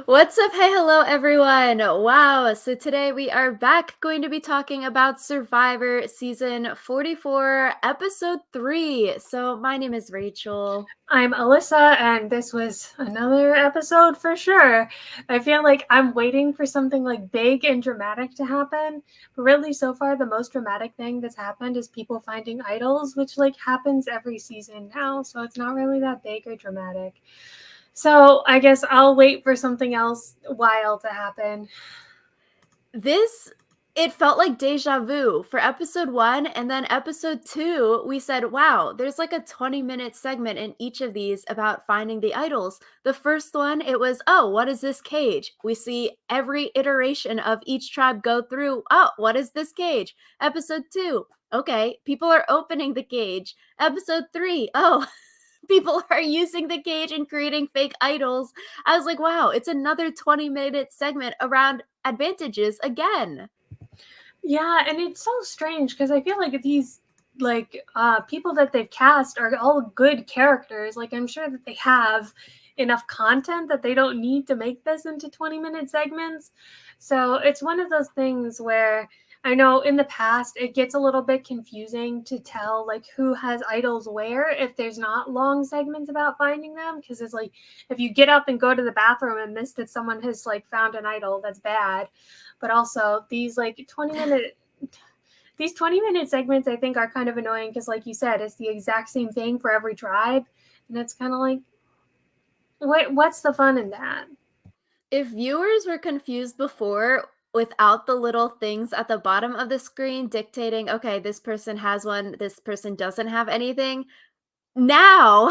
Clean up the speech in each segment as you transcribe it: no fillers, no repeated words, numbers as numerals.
What's up? Hey, hello, everyone. Wow. So today we are back going to be talking about Survivor season 44, episode 3. So my name is Rachel. I'm Alyssa, and this was another episode for sure. I feel like I'm waiting for something like big and dramatic to happen, but really, so far, the most dramatic thing that's happened is people finding idols, which like happens every season now, so it's not really that big or dramatic. So I guess I'll wait for something else wild to happen. This it felt like deja vu for episode 1 and then episode 2 we said, "Wow, there's like a 20-minute segment in each of these about finding the idols." The first one, it was, "Oh, what is this cage?" We see every iteration of each tribe go through, "Oh, what is this cage?" Episode 2, okay, people are opening the cage. Episode 3, oh, people are using the cage and creating fake idols. I was like, wow, it's another 20-minute segment around advantages again. Yeah, and it's so strange because I feel like these people that they've cast are all good characters. Like I'm sure that they have enough content that they don't need to make this into 20-minute segments. So it's one of those things where I know in the past it gets a little bit confusing to tell like who has idols where if there's not long segments about finding them because it's like if you get up and go to the bathroom and miss that someone has like found an idol, that's bad. But also these 20-minute segments I think are kind of annoying because like you said, it's the exact same thing for every tribe, and it's kind of like what's the fun in that? If viewers were confused before without the little things at the bottom of the screen dictating, okay, this person has one, this person doesn't have anything, now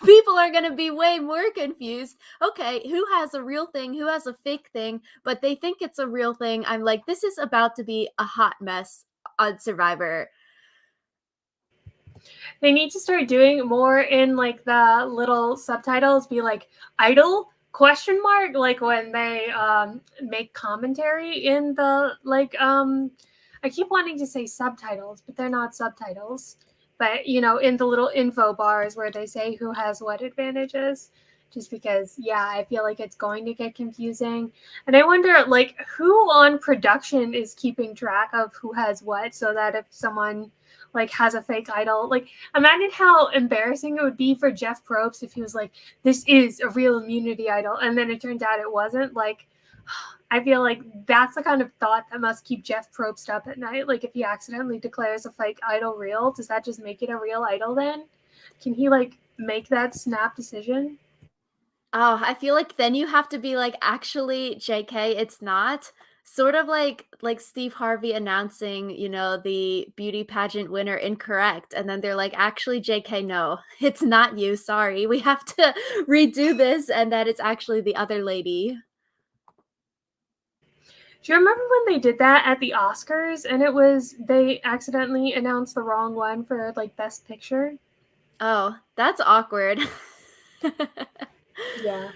people are going to be way more confused. Okay, who has a real thing, who has a fake thing, but they think it's a real thing. I'm like, this is about to be a hot mess on Survivor. They need to start doing more in like the little subtitles be like idol question mark like when they make commentary in the I keep wanting to say subtitles but they're not subtitles, but you know, in the little info bars where they say who has what advantages, just because yeah, I feel like it's going to get confusing. And I wonder like who on production is keeping track of who has what so that if someone like has a fake idol. Like imagine how embarrassing it would be for Jeff Probst if he was like, "This is a real immunity idol," and then it turned out it wasn't. Like, I feel like that's the kind of thought that must keep Jeff Probst up at night. Like if he accidentally declares a fake idol real, does that just make it a real idol then? Can he like make that snap decision? Oh, I feel like then you have to be like, actually, JK, it's not. Sort of like Steve Harvey announcing, the beauty pageant winner incorrect. And then they're like, actually, JK, no, it's not you. Sorry. We have to redo this and that it's actually the other lady. Do you remember when they did that at the Oscars and it was they accidentally announced the wrong one for like best picture? Oh, that's awkward. Yeah.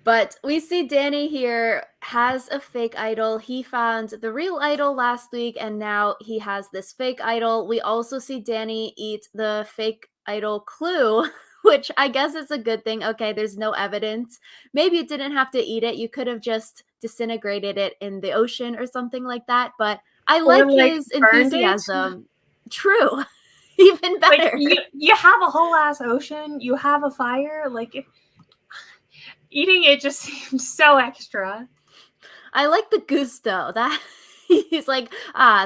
But we see Danny here has a fake idol. He found the real idol last week and now he has this fake idol. We also see Danny eat the fake idol clue, which I guess is a good thing. Okay, there's no evidence. Maybe you didn't have to eat it. You could have just disintegrated it in the ocean or something like that. But I Or like like his burned it. enthusiasm. True. Even Like better. you have a whole ass ocean, you have a fire, like eating it just seems so extra. I like the gusto that he's like,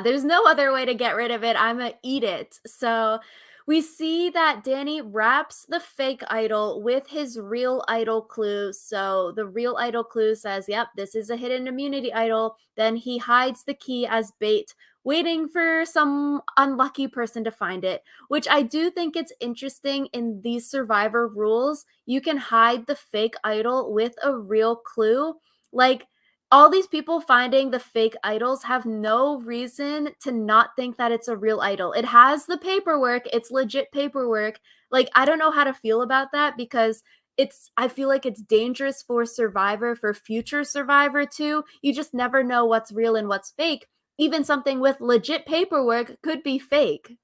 there's no other way to get rid of it. I'm gonna eat it. So we see that Danny wraps the fake idol with his real idol clue. So the real idol clue says, yep, this is a hidden immunity idol. Then he hides the key as bait, waiting for some unlucky person to find it, which I do think it's interesting in these Survivor rules. You can hide the fake idol with a real clue. Like, all these people finding the fake idols have no reason to not think that it's a real idol. It has the paperwork, it's legit paperwork. Like, I don't know how to feel about that because I feel like it's dangerous for Survivor, for future Survivor too. You just never know what's real and what's fake. Even something with legit paperwork could be fake.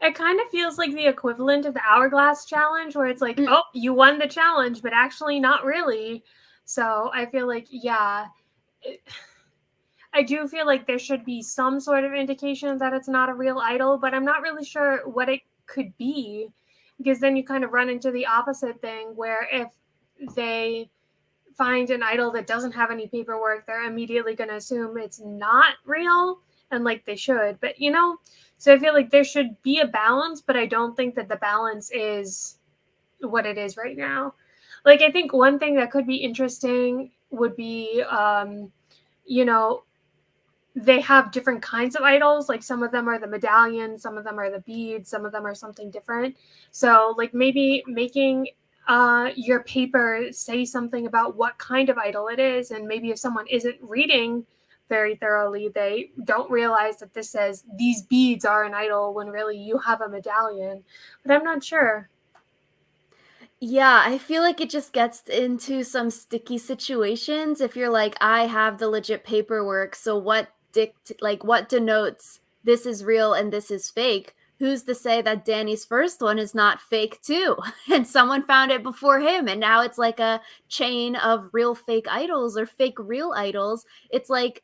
It kind of feels like the equivalent of the hourglass challenge where it's like, Mm. oh, you won the challenge, but actually not really. So I feel like, yeah, it, I do feel like there should be some sort of indication that it's not a real idol, but I'm not really sure what it could be, because then you kind of run into the opposite thing where if they find an idol that doesn't have any paperwork, they're immediately going to assume it's not real, and like they should. But so I feel like there should be a balance, but I don't think that the balance is what it is right now. Like, I think one thing that could be interesting would be, you know, they have different kinds of idols. Like, some of them are the medallion, some of them are the beads, some of them are something different. So, like, maybe making your paper say something about what kind of idol it is. And maybe if someone isn't reading very thoroughly, they don't realize that this says these beads are an idol when really you have a medallion. But I'm not sure. Yeah, I feel like it just gets into some sticky situations if you're like, I have the legit paperwork, so what denotes this is real and this is fake? Who's to say that Danny's first one is not fake too? And someone found it before him, and now it's like a chain of real fake idols or fake real idols. It's like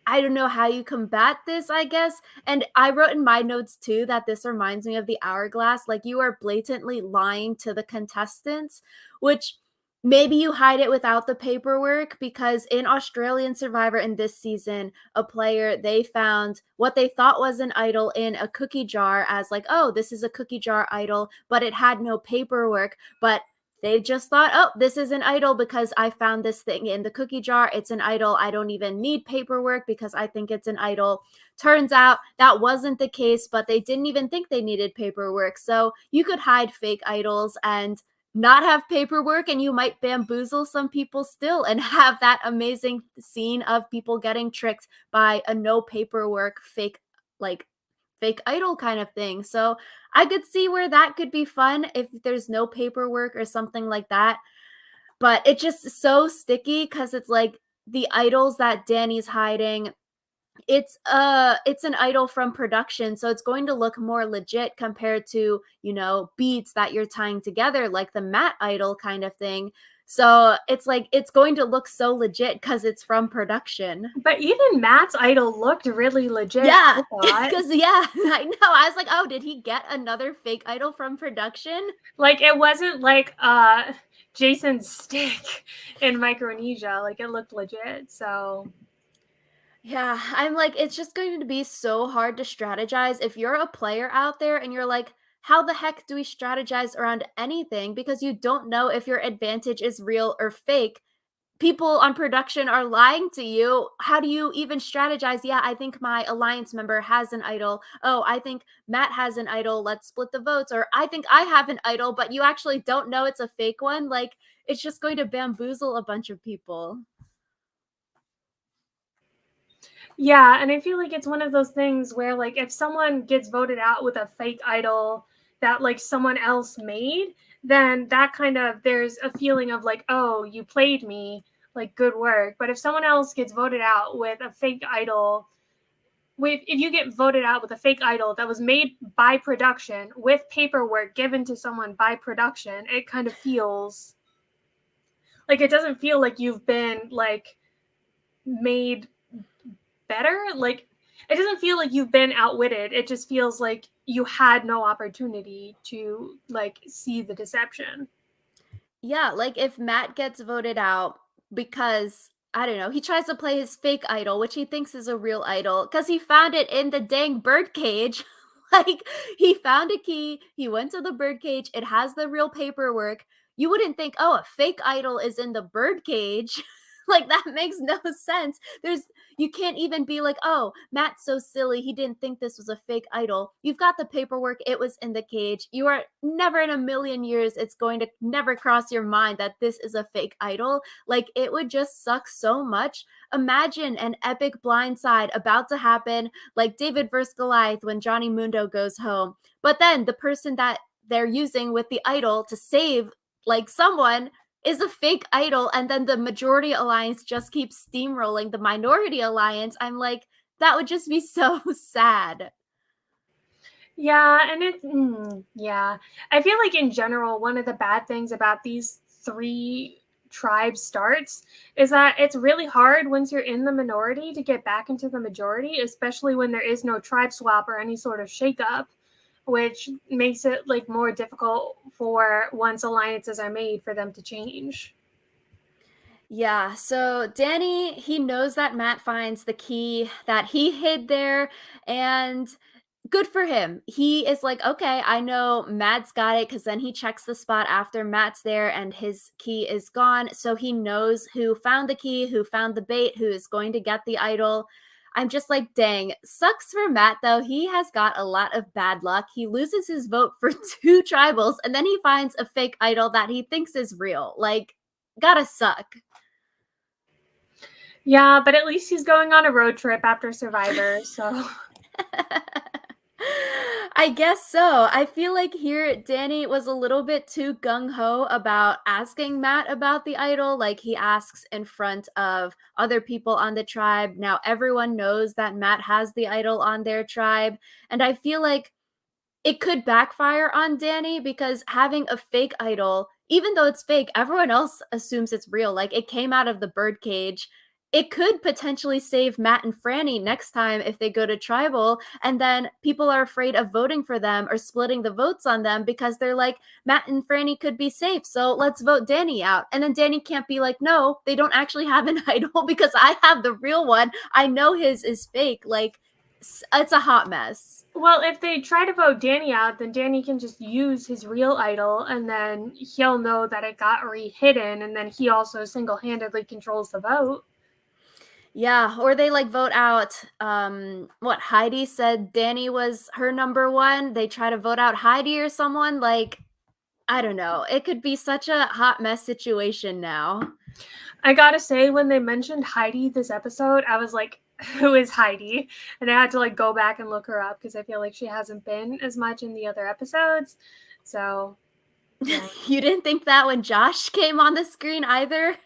I don't know how you combat this, I guess. And I wrote in my notes too that this reminds me of the hourglass. Like you are blatantly lying to the contestants, which maybe you hide it without the paperwork because in Australian Survivor in this season, a player they found what they thought was an idol in a cookie jar as like, oh, this is a cookie jar idol, but it had no paperwork. But they just thought, oh, this is an idol because I found this thing in the cookie jar. It's an idol. I don't even need paperwork because I think it's an idol. Turns out that wasn't the case, but they didn't even think they needed paperwork. So you could hide fake idols and not have paperwork, and you might bamboozle some people still and have that amazing scene of people getting tricked by a no paperwork like fake idol kind of thing. So I could see where that could be fun if there's no paperwork or something like that. But it's just so sticky because it's like the idols that Danny's hiding. It's an idol from production, so it's going to look more legit compared to, beats that you're tying together, like the Matt idol kind of thing. So it's like it's going to look so legit because it's from production. But even Matt's idol looked really legit, Yeah, I thought. because yeah, I know. I was like, oh, did he get another fake idol from production? Like, it wasn't like Jason's stick in Micronesia. Like, it looked legit. So Yeah, I'm like, it's just going to be so hard to strategize if you're a player out there and you're like, how the heck do we strategize around anything? Because you don't know if your advantage is real or fake. People on production are lying to you. How do you even strategize? Yeah, I think my alliance member has an idol. Oh, I think Matt has an idol. Let's split the votes. Or I think I have an idol, but you actually don't know it's a fake one. Like, it's just going to bamboozle a bunch of people. yeah, and I feel like it's one of those things where, like, if someone gets voted out with a fake idol that like someone else made, then that kind of, there's a feeling of like, oh, you played me, like, good work. But if someone else gets voted out with a fake idol, if you get voted out with a fake idol that was made by production with paperwork given to someone by production, it kind of feels like, it doesn't feel like you've been like made better. Like, it doesn't feel like you've been outwitted. It just feels like you had no opportunity to like see the deception. Yeah, like if Matt gets voted out because I don't know, he tries to play his fake idol, which he thinks is a real idol, because he found it in the dang bird cage. Like he found a key, he went to the bird cage, it has the real paperwork. You wouldn't think, oh, a fake idol is in the bird cage. Like that makes no sense. You can't even be like, oh, Matt's so silly. He didn't think this was a fake idol. You've got the paperwork. It was in the cage. You are never in a million years, it's going to never cross your mind that this is a fake idol. Like, it would just suck so much. Imagine an epic blindside about to happen, like David versus Goliath when Johnny Mundo goes home. But then the person that they're using with the idol to save like someone is a fake idol, and then the majority alliance just keeps steamrolling the minority alliance. I'm like, that would just be so sad. Yeah, and yeah. I feel like in general, one of the bad things about these three tribe starts is that it's really hard once you're in the minority to get back into the majority, especially when there is no tribe swap or any sort of shakeup, which makes it like more difficult for once alliances are made for them to change. Yeah, so Danny, he knows that Matt finds the key that he hid there, and good for him. He is like, okay, I know Matt's got it because then he checks the spot after Matt's there and his key is gone. So he knows who found the key, who found the bait, who is going to get the idol. I'm just like, dang, sucks for Matt though. He has got a lot of bad luck. He loses his vote for two tribals and then he finds a fake idol that he thinks is real. Like, gotta suck. Yeah, but at least he's going on a road trip after Survivor, so. I guess so. I feel like here Danny was a little bit too gung ho about asking Matt about the idol. Like he asks in front of other people on the tribe. Now everyone knows that Matt has the idol on their tribe. And I feel like it could backfire on Danny because having a fake idol, even though it's fake, everyone else assumes it's real. Like it came out of the birdcage. It could potentially save Matt and Franny next time if they go to tribal, and then people are afraid of voting for them or splitting the votes on them because they're like, Matt and Franny could be safe, so let's vote Danny out. And then Danny can't be like, no, they don't actually have an idol because I have the real one. I know his is fake. Like, it's a hot mess. Well, if they try to vote Danny out, then Danny can just use his real idol, and then he'll know that it got re-hidden, and then he also single-handedly controls the vote. Yeah, or they like vote out what Heidi said Danny was her number one. They try to vote out Heidi or someone. Like, I don't know. It could be such a hot mess situation now. I gotta say, when they mentioned Heidi this episode, I was like, who is Heidi? And I had to like go back and look her up because I feel like she hasn't been as much in the other episodes. So, yeah. You didn't think that when Josh came on the screen either?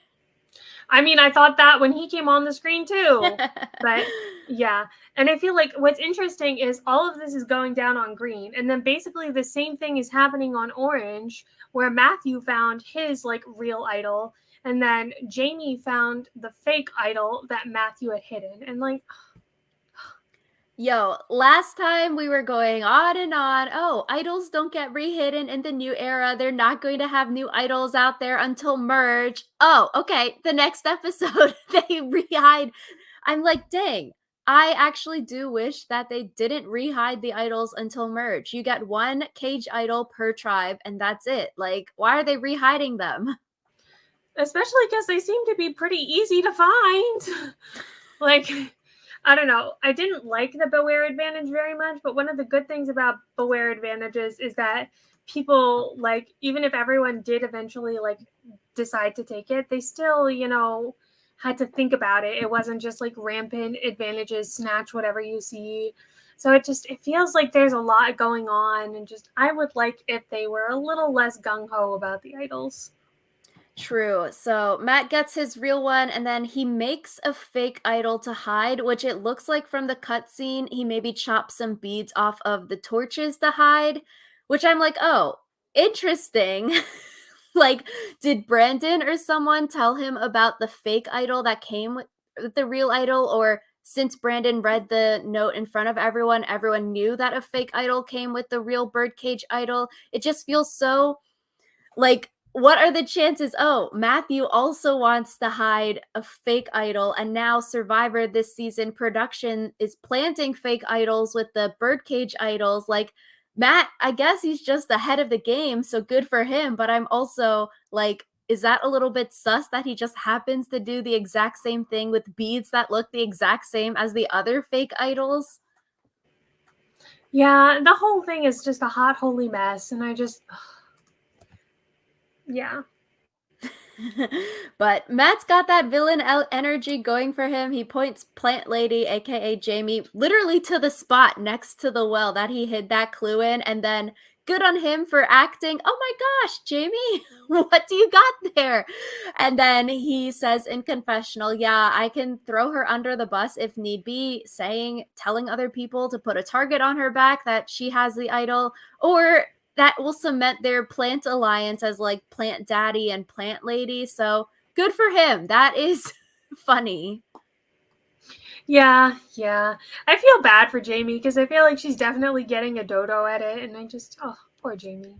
I mean, I thought that when he came on the screen too. But yeah. And I feel like what's interesting is all of this is going down on green. And then basically the same thing is happening on orange, where Matthew found his like real idol. And then Jamie found the fake idol that Matthew had hidden. And like, Yo, last time we were going on and on. Oh, idols don't get rehidden in the new era. They're not going to have new idols out there until merge. Oh, okay. The next episode, they rehide. I'm like, dang. I actually do wish that they didn't rehide the idols until merge. You get one cage idol per tribe, and that's it. Like, why are they rehiding them? especially because they seem to be pretty easy to find. Like, I don't know. I didn't like the Beware Advantage very much, but one of the good things about Beware Advantages is that people, like, even if everyone did eventually, like, decide to take it, they still, you know, had to think about it. It wasn't just like rampant advantages, snatch whatever you see. So it feels like there's a lot going on, and just I would like if they were a little less gung ho about the idols. True. So Matt gets his real one and then he makes a fake idol to hide, which it looks like from the cutscene, he maybe chops some beads off of the torches to hide, which I'm like, oh, interesting. Like, did Brandon or someone tell him about the fake idol that came with the real idol? Or since Brandon read the note in front of everyone, everyone knew that a fake idol came with the real birdcage idol? It just feels so like, what are the chances? Oh, Matthew also wants to hide a fake idol, and now Survivor this season production is planting fake idols with the birdcage idols. Like, Matt, I guess he's just ahead of the game, so good for him. But I'm also like, is that a little bit sus that he just happens to do the exact same thing with beads that look the exact same as the other fake idols? Yeah, the whole thing is just a hot, holy mess. And I just, yeah. But Matt's got that villain energy going for him. He points Plant Lady, aka Jamie, literally to the spot next to the well that he hid that clue in. And then good on him for acting. Oh my gosh, Jamie, what do you got there? And then he says in confessional, yeah, I can throw her under the bus if need be, telling other people to put a target on her back that she has the idol, or that will cement their plant alliance as like Plant Daddy and Plant Lady. So good for him. That is funny. Yeah. I feel bad for Jamie because I feel like she's definitely getting a dodo at it, and I just, oh, poor Jamie.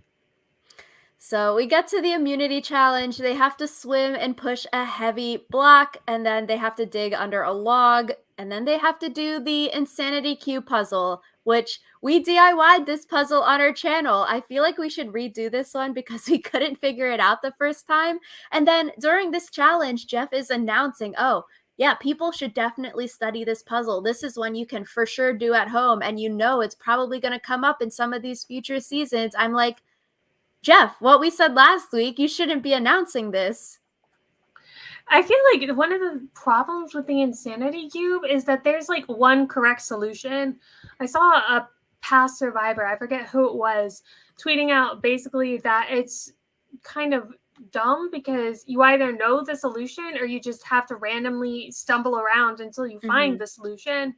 So we get to the immunity challenge. They have to swim and push a heavy block, and then they have to dig under a log, and then they have to do the insanity cube puzzle, which we DIY'd this puzzle on our channel. I feel like we should redo this one because we couldn't figure it out the first time. And then during this challenge, Jeff is announcing, oh, yeah, people should definitely study this puzzle. This is one you can for sure do at home, and you know it's probably going to come up in some of these future seasons. I'm like, Jeff, what we said last week, you shouldn't be announcing this. I feel like one of the problems with the insanity cube is that there's like one correct solution. I saw a past survivor, I forget who it was, tweeting out basically that it's kind of dumb because you either know the solution or you just have to randomly stumble around until you find Mhm. the solution.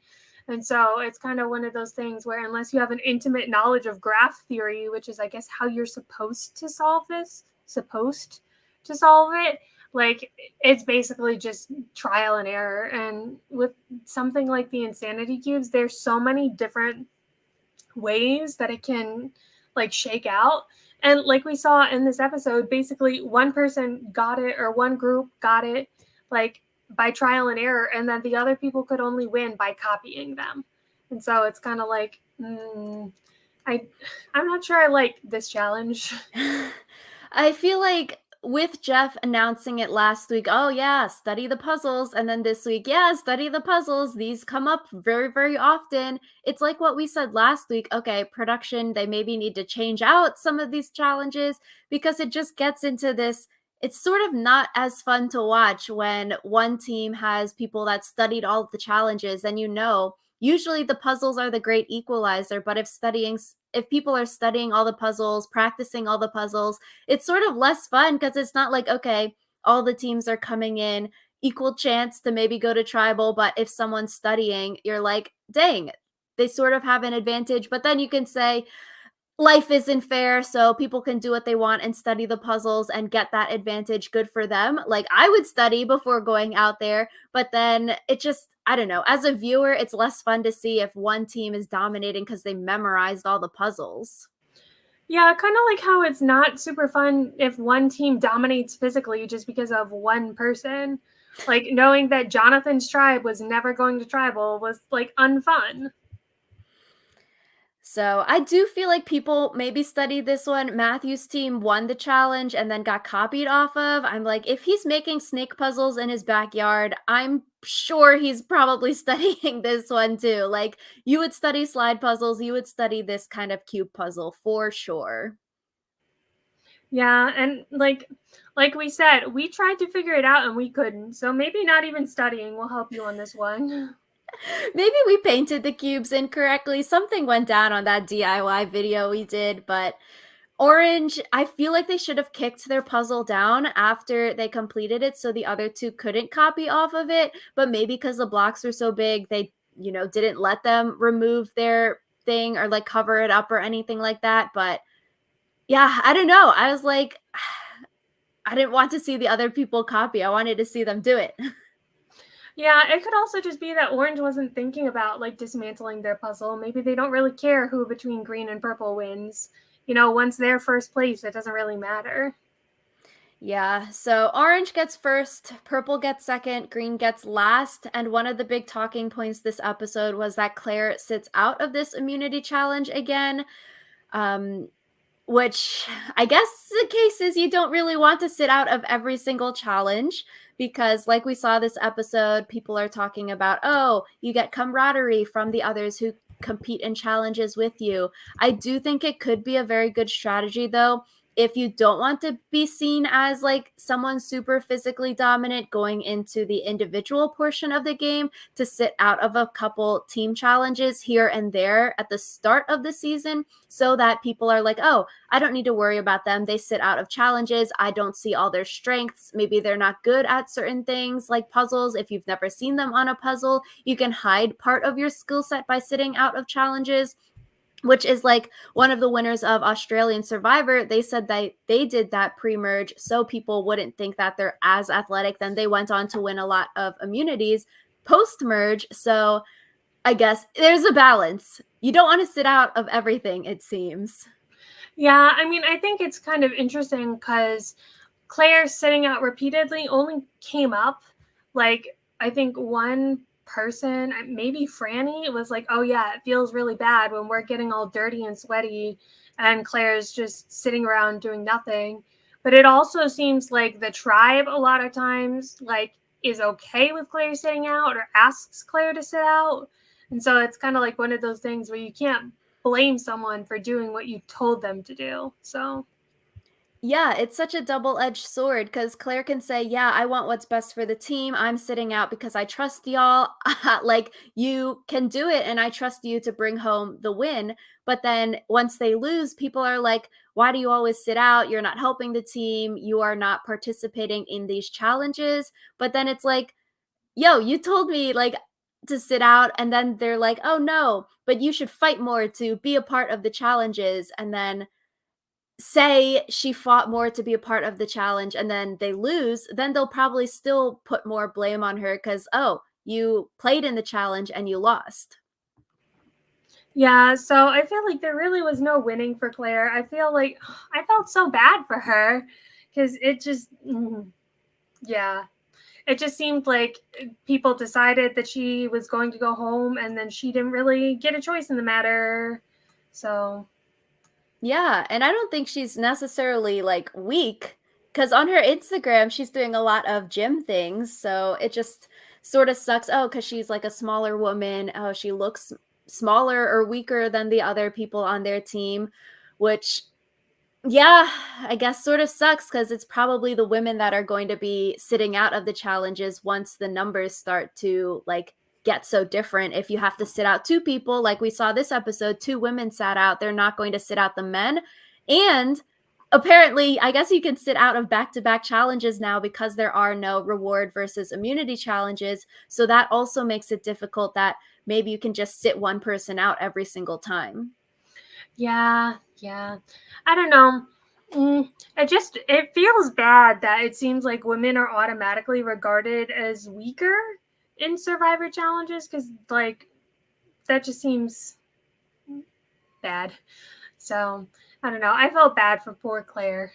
And so it's kind of one of those things where unless you have an intimate knowledge of graph theory, which is I guess how you're supposed to solve this, supposed to solve it, like it's basically just trial and error. And with something like the insanity cubes, there's so many different ways that it can like shake out. And like we saw in this episode, basically one person got it or one group got it like by trial and error, and then the other people could only win by copying them. And so it's kind of like, I I'm not sure I like this challenge. I feel like with Jeff announcing it last week, oh yeah, study the puzzles, and then this week, yeah, study the puzzles. These come up very, very often. It's like what we said last week. Okay, production, they maybe need to change out some of these challenges because it just gets into this. It's sort of not as fun to watch when one team has people that studied all of the challenges, and usually the puzzles are the great equalizer, but if people are studying all the puzzles, practicing all the puzzles, it's sort of less fun because it's not like, okay, all the teams are coming in, equal chance to maybe go to tribal, but if someone's studying, you're like, dang, they sort of have an advantage. But then you can say, life isn't fair, so people can do what they want and study the puzzles and get that advantage. Good for them. Like I would study before going out there, but then it just, I don't know. As a viewer, it's less fun to see if one team is dominating because they memorized all the puzzles. Yeah, kind of like how it's not super fun if one team dominates physically just because of one person. Like knowing that Jonathan's tribe was never going to tribal was like unfun. So I do feel like people maybe studied this one. Matthew's team won the challenge and then got copied off of. I'm like, if he's making snake puzzles in his backyard, I'm sure he's probably studying this one too. Like, you would study slide puzzles, you would study this kind of cube puzzle for sure. Yeah, and like we said, we tried to figure it out and we couldn't. So maybe not even studying will help you on this one. Maybe we painted the cubes incorrectly. Something went down on that DIY video we did, but Orange, I feel like they should have kicked their puzzle down after they completed it so the other two couldn't copy off of it, but maybe because the blocks were so big, they, didn't let them remove their thing or like cover it up or anything like that. But yeah, I don't know. I was like, I didn't want to see the other people copy. I wanted to see them do it. Yeah, it could also just be that Orange wasn't thinking about like dismantling their puzzle. Maybe they don't really care who between green and purple wins. You know, once they're first place, it doesn't really matter. Yeah, so orange gets first, purple gets second, green gets last. And one of the big talking points this episode was that Claire sits out of this immunity challenge again. Um, which I guess the case is you don't really want to sit out of every single challenge because, like we saw this episode, people are talking about, oh, you get camaraderie from the others who compete in challenges with you. I do think it could be a very good strategy, though, if you don't want to be seen as like someone super physically dominant going into the individual portion of the game, to sit out of a couple team challenges here and there at the start of the season so that people are like, oh, I don't need to worry about them. They sit out of challenges. I don't see all their strengths. Maybe they're not good at certain things like puzzles. If you've never seen them on a puzzle, you can hide part of your skill set by sitting out of challenges. which is like one of the winners of Australian Survivor. They said that they did that pre-merge so people wouldn't think that they're as athletic. Then they went on to win a lot of immunities post-merge. So I guess there's a balance. You don't want to sit out of everything, it seems. Yeah, I mean, I think it's kind of interesting because Claire sitting out repeatedly only came up like I think one person, maybe Franny, was like, "Oh yeah, it feels really bad when we're getting all dirty and sweaty and Claire's just sitting around doing nothing." But it also seems like the tribe a lot of times like is okay with Claire sitting out or asks Claire to sit out. And so it's kind of like one of those things where you can't blame someone for doing what you told them to do. So Yeah, it's such a double-edged sword because Claire can say, "Yeah, I want what's best for the team. I'm sitting out because I trust y'all." Like, you can do it, and I trust you to bring home the win. But then once they lose, people are like, "Why do you always sit out? You're not helping the team. You are not participating in these challenges." But then it's like, "Yo, you told me, like, to sit out." And then they're like, "Oh, no, but you should fight more to be a part of the challenges." And then say she fought more to be a part of the challenge and then they lose, then they'll probably still put more blame on her because, oh, you played in the challenge and you lost. yeah, so I feel like there really was no winning for Claire. I feel like I felt so bad for her because it just, yeah, it just seemed like people decided that she was going to go home and then she didn't really get a choice in the matter. So, Yeah, and I don't think she's necessarily like weak because on her Instagram, she's doing a lot of gym things. So it just sort of sucks. Oh, because she's like a smaller woman. Oh, she looks smaller or weaker than the other people on their team, which yeah, I guess sort of sucks because it's probably the women that are going to be sitting out of the challenges once the numbers start to like get so different. If you have to sit out two people, like we saw this episode, two women sat out, they're not going to sit out the men. And apparently, I guess you can sit out of back to back challenges now because there are no reward versus immunity challenges. So that also makes it difficult that maybe you can just sit one person out every single time. yeah, yeah. I don't know. It feels bad that it seems like women are automatically regarded as weaker in survivor challenges because like that just seems bad. So I don't know. I felt bad for poor Claire.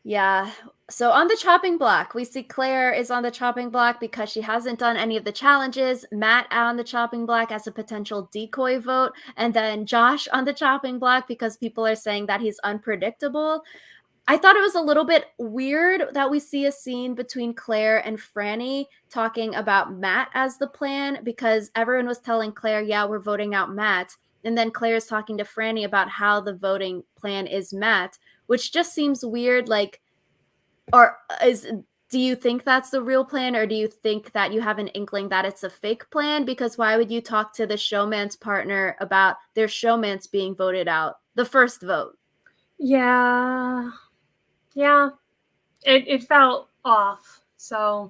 Yeah. So on the chopping block, we see Claire is on the chopping block because she hasn't done any of the challenges. Matt on the chopping block as a potential decoy vote. And then Josh on the chopping block because people are saying that he's unpredictable. I thought it was a little bit weird that we see a scene between Claire and Franny talking about Matt as the plan because everyone was telling Claire, yeah, we're voting out Matt. And then Claire's talking to Franny about how the voting plan is Matt, which just seems weird. Like, or is do you think that's the real plan or do you think that you have an inkling that it's a fake plan? Because why would you talk to the showman's partner about their showman's being voted out? The first vote. Yeah. Yeah. It felt off. So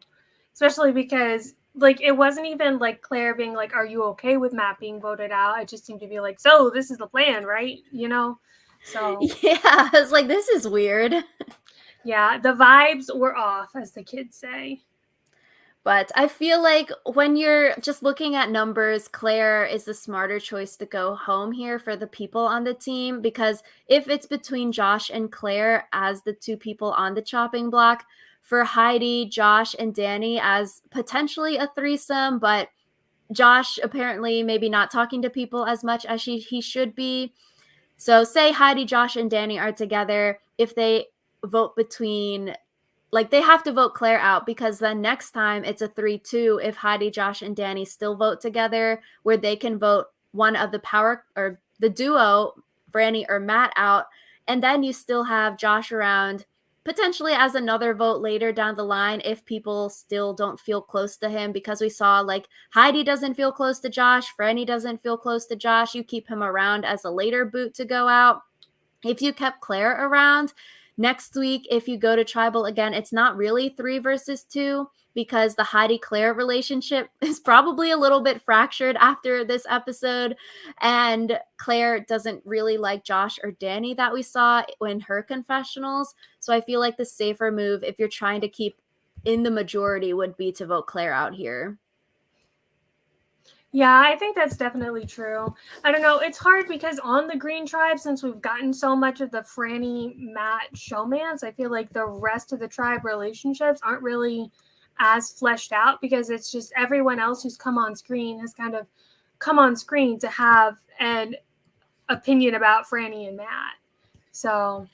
especially because like it wasn't even like Claire being like, "Are you okay with Matt being voted out?" It just seemed to be like, "So this is the plan, right?" You know. So Yeah, I was like, this is weird. yeah, the vibes were off, as the kids say. But I feel like when you're just looking at numbers, Claire is the smarter choice to go home here for the people on the team. Because if it's between Josh and Claire as the two people on the chopping block, for Heidi, Josh, and Danny as potentially a threesome, but Josh apparently maybe not talking to people as much as he should be. So, say Heidi, Josh, and Danny are together. If they vote between like they have to vote Claire out because then next time it's a 3-2 if Heidi, Josh, and Danny still vote together, where they can vote one of the power or the duo, Franny or Matt, out. And then you still have Josh around potentially as another vote later down the line if people still don't feel close to him because we saw like Heidi doesn't feel close to Josh, Franny doesn't feel close to Josh. You keep him around as a later boot to go out. If you kept Claire around, Next week, if you go to tribal again, it's not really 3 versus 2 because the Heidi Claire relationship is probably a little bit fractured after this episode. And Claire doesn't really like Josh or Danny that we saw in her confessionals. So I feel like the safer move, if you're trying to keep in the majority, would be to vote Claire out here. Yeah, I think that's definitely true. I don't know. It's hard because on the Green Tribe, since we've gotten so much of the Franny, Matt showmance, I feel like the rest of the tribe relationships aren't really as fleshed out because it's just everyone else who's come on screen has kind of come on screen to have an opinion about Franny and Matt. So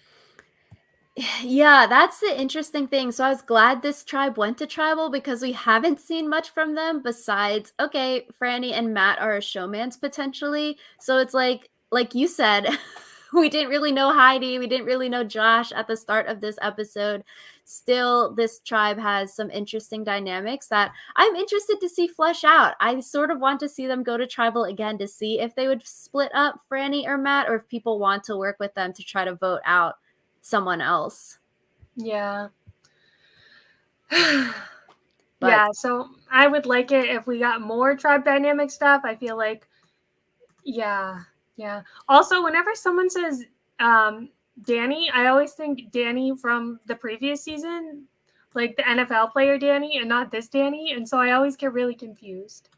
yeah, that's the interesting thing. So I was glad this tribe went to tribal because we haven't seen much from them besides, okay, Franny and Matt are a showmans potentially. So it's like you said, we didn't really know Heidi, we didn't really know Josh at the start of this episode. Still, this tribe has some interesting dynamics that I'm interested to see flesh out. I sort of want to see them go to tribal again to see if they would split up Franny or Matt, or if people want to work with them to try to vote out someone else. yeah. But Yeah, so I would like it if we got more tribe dynamic stuff. I feel like, yeah, yeah. Also, whenever someone says Danny, I always think Danny from the previous season, like the NFL player Danny, and not this Danny. And so I always get really confused.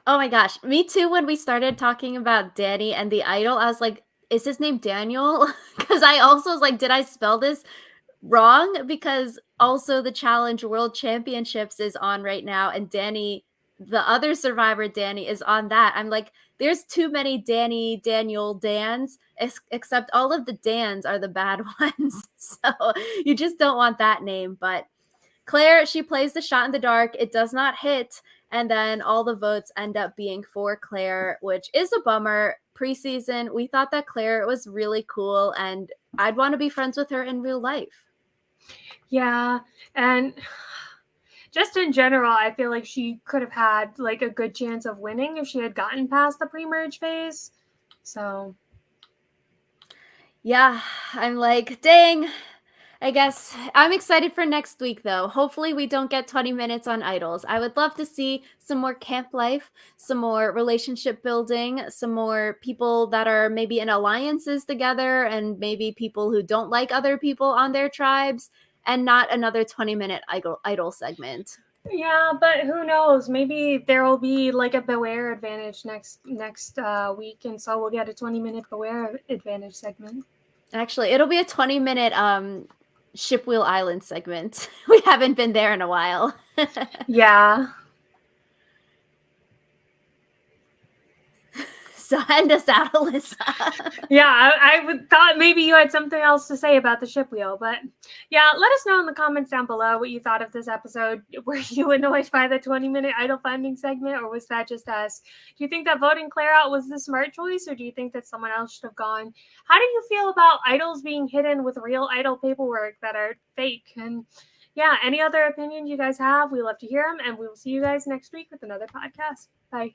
oh my gosh, me too. When we started talking about Danny and the idol, I was like, is his name Daniel? Because I also was like, did I spell this wrong? Because also the Challenge World Championships is on right now, and Danny, the other survivor Danny, is on that. I'm like, there's too many Danny, Daniel, Dans, except all of the Dans are the bad ones. So you just don't want that name. But Claire, she plays the shot in the dark. It does not hit. And then all the votes end up being for Claire, which is a bummer. Preseason, we thought that Claire was really cool, and I'd want to be friends with her in real life. Yeah, and just in general, I feel like she could have had like a good chance of winning if she had gotten past the pre-merge phase. So Yeah, I'm like, dang. I guess I'm excited for next week, though. Hopefully, we don't get 20 minutes on idols. I would love to see some more camp life, some more relationship building, some more people that are maybe in alliances together, and maybe people who don't like other people on their tribes, and not another 20-minute idol segment. yeah, but who knows? Maybe there will be like a Beware advantage next week, and so we'll get a 20-minute Beware advantage segment. Actually, it'll be a 20-minute Shipwheel Island segment. We haven't been there in a while. Yeah. So end us out, Alyssa. Yeah, I would thought maybe you had something else to say about the ship wheel, but yeah, let us know in the comments down below what you thought of this episode. Were you annoyed by the 20-minute idol finding segment, or was that just us? Do you think that voting Claire out was the smart choice, or do you think that someone else should have gone? How do you feel about idols being hidden with real idol paperwork that are fake? And yeah, any other opinions you guys have, we love to hear them, and we will see you guys next week with another podcast. Bye.